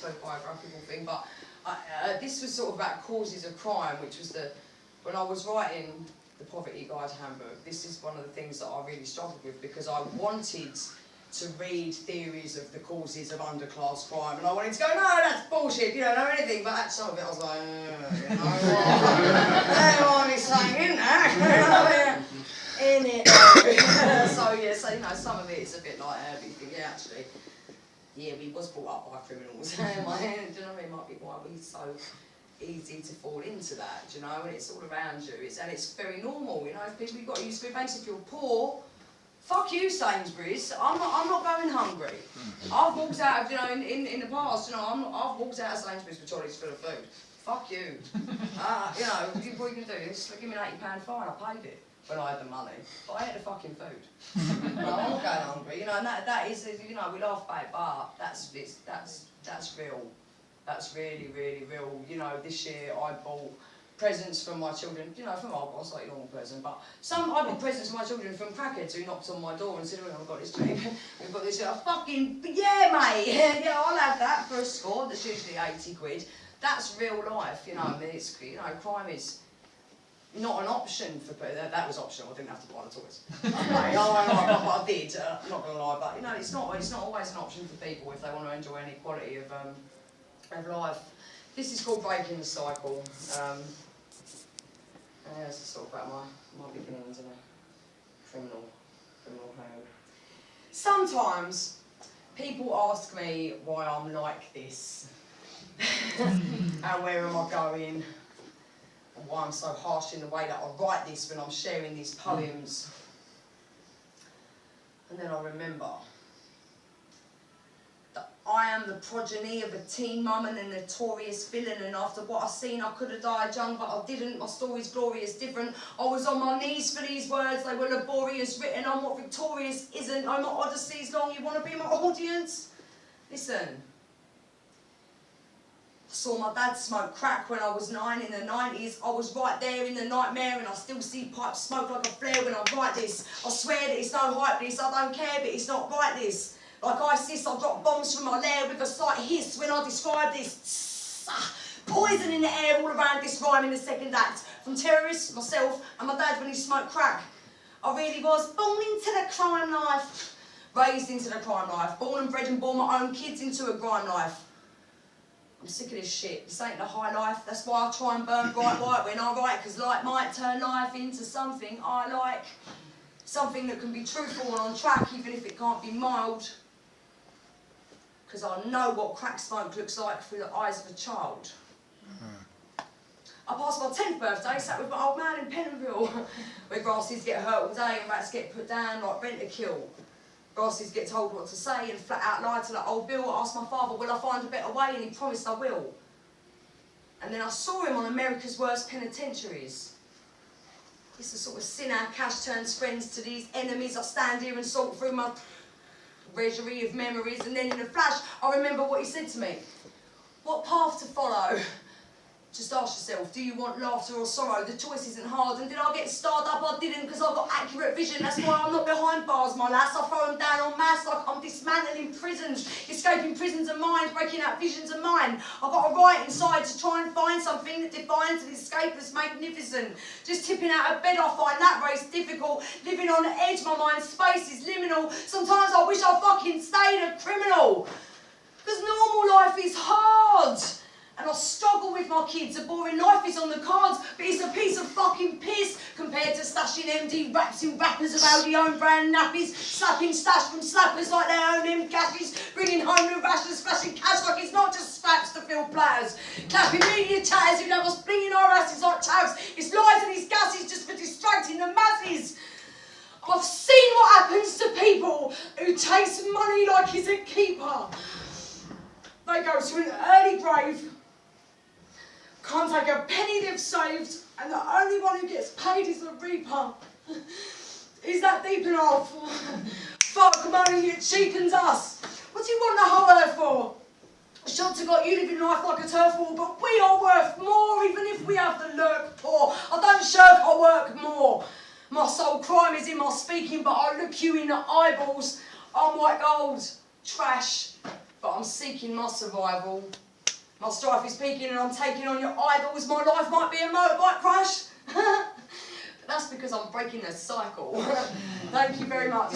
autobiographical thing, but this was sort of about causes of crime, which was when I was writing the Poverty Guide Handbook, this is one of the things that I really struggled with, because I wanted to read theories of the causes of underclass crime, and I wanted to go, no, that's bullshit, you don't know anything, but some of it I was like, you know, there are me saying in there, in it. So you know, some of it is a bit like, you think, yeah, actually, yeah, we was brought up by criminals. Do you know what I mean? Might be why we're so easy to fall into that, do you know, and it's all around you, and it's very normal, you know, if people, you've got to use food banks if you're poor. Fuck you, Sainsbury's. I'm not going hungry. I've walked out of, you know, in the past, you know, I've walked out of Sainsbury's with trolleys full of food. Fuck you. You know, what you can do is give me an £80 fine. I paid it when I had the money, but I ate the fucking food. No, I'm not going hungry. You know, and that is, you know, we laugh about it, but that's real. That's really, really real. You know, this year I bought presents from my children, you know, from our boss, like a normal present, but I bought presents for my children from crackheads who knocked on my door and said, oh, I've got this drink, we've got this, fucking, yeah, mate, yeah, I'll have that for a score, that's usually 80 quid. That's real life, you know, I mean, it's, you know, crime is not an option for people, that was optional, I didn't have to buy the toys. Okay, I did, I'm not going to lie, but, you know, it's not always an option for people if they want to enjoy any quality of life. This is called Breaking the Cycle. This is sort of about my beginnings in a criminal home. Sometimes people ask me why I'm like this, and where am I going, and why I'm so harsh in the way that I write this when I'm sharing these poems. And then I remember that I am the progeny of a teen mum and a notorious villain, and after what I've seen I could have died young, but I didn't. My story's glorious, different. I was on my knees for these words, they were laborious, written on what victorious isn't. Oh, my odyssey's long, you want to be my audience? Listen. I saw my dad smoke crack when I was 9 in the 90s. I was right there in the nightmare, and I still see pipes smoke like a flare when I write this. I swear that it's no hype this, I don't care, but it's not right this. Like ISIS, I drop bombs from my lair with a slight hiss when I describe this. Poison in the air all around this rhyme in the second act. From terrorists, myself, and my dad when he smoked crack. I really was born into the crime life. Raised into the crime life. Born and bred and born my own kids into a grime life. I'm sick of this shit. This ain't the high life. That's why I try and burn bright white when I write, because light might turn life into something I like. Something that can be truthful and on track, even if it can't be mild. Because I know what crack smoke looks like through the eyes of a child. I passed my 10th birthday, sat with my old man in Pentonville, where grasses get hurt all day and rats get put down like rent a kill. Grasses get told what to say and flat out lie to that old Bill. I asked my father, will I find a better way? And he promised I will. And then I saw him on America's Worst Penitentiaries. It's the sort of sin our cash turns friends to these enemies. I stand here and sort through my treasury of memories, and then in a flash I remember what he said to me. What path to follow? Just ask yourself, do you want laughter or sorrow? The choice isn't hard. And did I get starred up? I didn't, because I've got accurate vision. That's why I'm not behind bars, my lass. I throw them down en masse like I'm dismantling prisons, escaping prisons of mind, breaking out visions of mine. I've got to write inside to try and find something that defines and escapes magnificent. Just tipping out of bed, I find that race difficult. Living on the edge, my mind's space is liminal. Sometimes I wish I fucking stayed a criminal. Because normal life is hard. And I struggle with my kids. A boring life is on the cards, but it's a piece of fucking piss compared to stashing MD wraps in wrappers of Audi own brand nappies, slapping stash from slappers like they own them cashes, bringing home the rashers, splashing cash like it's not just scraps to fill platters, clapping media chatters who have us blinging our asses like chavs. It's lies and it's gases just for distracting the masses. I've seen what happens to people who taste money like it's a keeper. They go to an early grave, can't take a penny they've saved, and the only one who gets paid is the reaper. Is that deep enough? Fuck money, it cheapens us. What do you want the whole earth for? Shots have got you living life like a turf war, but we are worth more, even if we have the lurk poor. I don't shirk, I work more. My sole crime is in my speaking, but I look you in the eyeballs. I'm white gold, trash. but I'm seeking my survival. My strife is peaking and I'm taking on your idols. My life might be a motorbike crash. But that's because I'm breaking a cycle. Thank you very much.